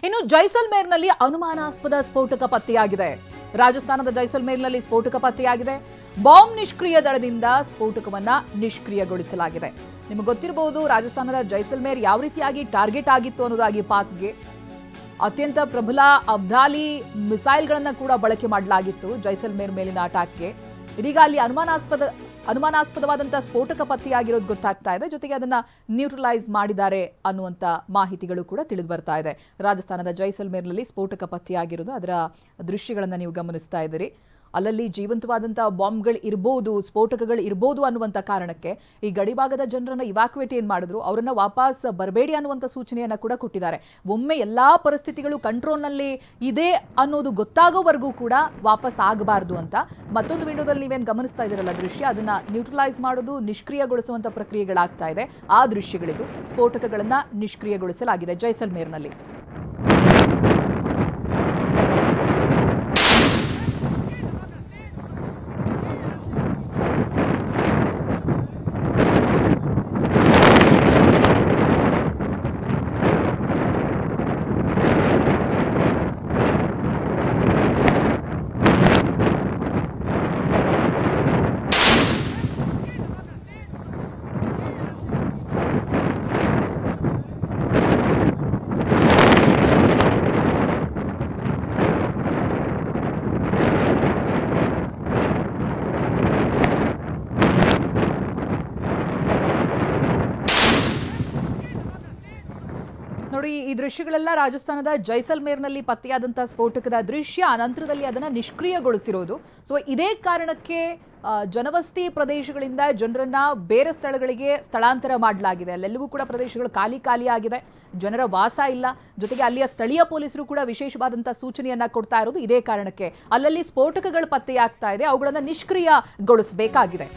ಇನ್ನು ಜೈಸಲ್ಮೇರ್ನಲ್ಲಿ ಅನುಮಾನಾಸ್ಪದ ಸ್ಫೋಟಕ ಪತ್ತೆಯಾಗಿದೆ. ರಾಜಸ್ಥಾನದ ಜೈಸಲ್ಮೇರ್ನಲ್ಲಿ ಸ್ಫೋಟಕ ಪತ್ತೆಯಾಗಿದೆ. ಬಾಂಬ್ ನಿಷ್ಕ್ರಿಯ ದಳದಿಂದ ಸ್ಫೋಟಕವನ್ನ ನಿಷ್ಕ್ರಿಯಗೊಳಿಸಲಾಗಿದೆ. ನಿಮಗೆ ಗೊತ್ತಿರಬಹುದು ರಾಜಸ್ಥಾನದ ಜೈಸಲ್ಮೇರ್ ಯಾವ ರೀತಿಯಾಗಿ ಟಾರ್ಗೆಟ್ ಆಗಿತ್ತು ಅನ್ನೋದಾಗಿ ಪಾಕ್ಗೆ ಅತ್ಯಂತ ಪ್ರಬಲ ಅಬ್ದಾಲಿ ಮಿಸೈಲ್ಗಳನ್ನ ಕೂಡ ಬಳಕೆ ಮಾಡಲಾಗಿತ್ತು ಜೈಸಲ್ಮೇರ್ ಮೇಲಿನ ಅಟ್ಯಾಕ್ಗೆ. ಇದೀಗ ಅಲ್ಲಿ ಅನುಮಾನಾಸ್ಪದವಾದಂತಹ ಸ್ಫೋಟಕ ಪತ್ತೆಯಾಗಿರೋದು ಗೊತ್ತಾಗ್ತಾ ಇದೆ. ಜೊತೆಗೆ ಅದನ್ನ ನ್ಯೂಟ್ರಲೈಸ್ ಮಾಡಿದ್ದಾರೆ ಅನ್ನುವಂತ ಮಾಹಿತಿಗಳು ಕೂಡ ತಿಳಿದು ಬರ್ತಾ ಇದೆ. ರಾಜಸ್ಥಾನದ ಜೈಸಲ್ಮೇರ್ನಲ್ಲಿ ಸ್ಫೋಟಕ ಪತ್ತೆಯಾಗಿರೋದು, ಅದರ ದೃಶ್ಯಗಳನ್ನ ನೀವು ಗಮನಿಸ್ತಾ ಇದ್ದೀರಿ. ಅಲ್ಲಲ್ಲಿ ಜೀವಂತವಾದಂತಹ ಬಾಂಬ್ಗಳು ಇರಬಹುದು, ಸ್ಫೋಟಕಗಳು ಇರಬಹುದು ಅನ್ನುವಂಥ ಕಾರಣಕ್ಕೆ ಈ ಗಡಿಭಾಗದ ಜನರನ್ನ ಇವಾಕ್ಯುವೇಟ್ ಏನ್ ಮಾಡಿದ್ರು, ಅವರನ್ನ ವಾಪಸ್ ಬರಬೇಡಿ ಅನ್ನುವಂಥ ಸೂಚನೆಯನ್ನ ಕೂಡ ಕೊಟ್ಟಿದ್ದಾರೆ. ಒಮ್ಮೆ ಎಲ್ಲಾ ಪರಿಸ್ಥಿತಿಗಳು ಕಂಟ್ರೋಲ್ನಲ್ಲಿ ಇದೆ ಅನ್ನೋದು ಗೊತ್ತಾಗೋವರೆಗೂ ಕೂಡ ವಾಪಸ್ ಆಗಬಾರ್ದು ಅಂತ. ಮತ್ತೊಂದು ವಿಂಡೋದಲ್ಲಿ ನೀವೇನು ಗಮನಿಸ್ತಾ ಇದ್ದೀರಲ್ಲ ದೃಶ್ಯ, ಅದನ್ನ ನ್ಯೂಟ್ರಲೈಸ್ ಮಾಡೋದು, ನಿಷ್ಕ್ರಿಯಗೊಳಿಸುವಂಥ ಪ್ರಕ್ರಿಯೆಗಳಾಗ್ತಾ ಇದೆ. ಆ ದೃಶ್ಯಗಳಿದು. ಸ್ಫೋಟಕಗಳನ್ನ ನಿಷ್ಕ್ರಿಯಗೊಳಿಸಲಾಗಿದೆ ಜೈಸಲ್ಮೇರ್ನಲ್ಲಿ. ನೋಡಿ, ಈ ದೃಶ್ಯಗಳೆಲ್ಲ ರಾಜಸ್ಥಾನದ ಜೈಸಲ್ಮೇರ್ನಲ್ಲಿ ಪತ್ತೆಯಾದಂತಹ ಸ್ಫೋಟಕದ ದೃಶ್ಯ. ನಂತರದಲ್ಲಿ ಅದನ್ನ ನಿಷ್ಕ್ರಿಯಗೊಳಿಸಿರೋದು. ಸೊ ಇದೇ ಕಾರಣಕ್ಕೆ ಜನವಸತಿ ಪ್ರದೇಶಗಳಿಂದ ಜನರನ್ನ ಬೇರೆ ಸ್ಥಳಗಳಿಗೆ ಸ್ಥಳಾಂತರ ಮಾಡಲಾಗಿದೆ. ಅಲ್ಲೆಲ್ಲವೂ ಕೂಡ ಪ್ರದೇಶಗಳು ಖಾಲಿ ಆಗಿದೆ, ಜನರ ವಾಸ ಇಲ್ಲ. ಜೊತೆಗೆ ಅಲ್ಲಿಯ ಸ್ಥಳೀಯ ಪೊಲೀಸರು ಕೂಡ ವಿಶೇಷವಾದಂತಹ ಸೂಚನೆಯನ್ನ ಕೊಡ್ತಾ ಇರೋದು ಇದೇ ಕಾರಣಕ್ಕೆ. ಅಲ್ಲಲ್ಲಿ ಸ್ಫೋಟಕಗಳು ಪತ್ತೆಯಾಗ್ತಾ ಇದೆ, ಅವುಗಳನ್ನ ನಿಷ್ಕ್ರಿಯಗೊಳಿಸಬೇಕಾಗಿದೆ.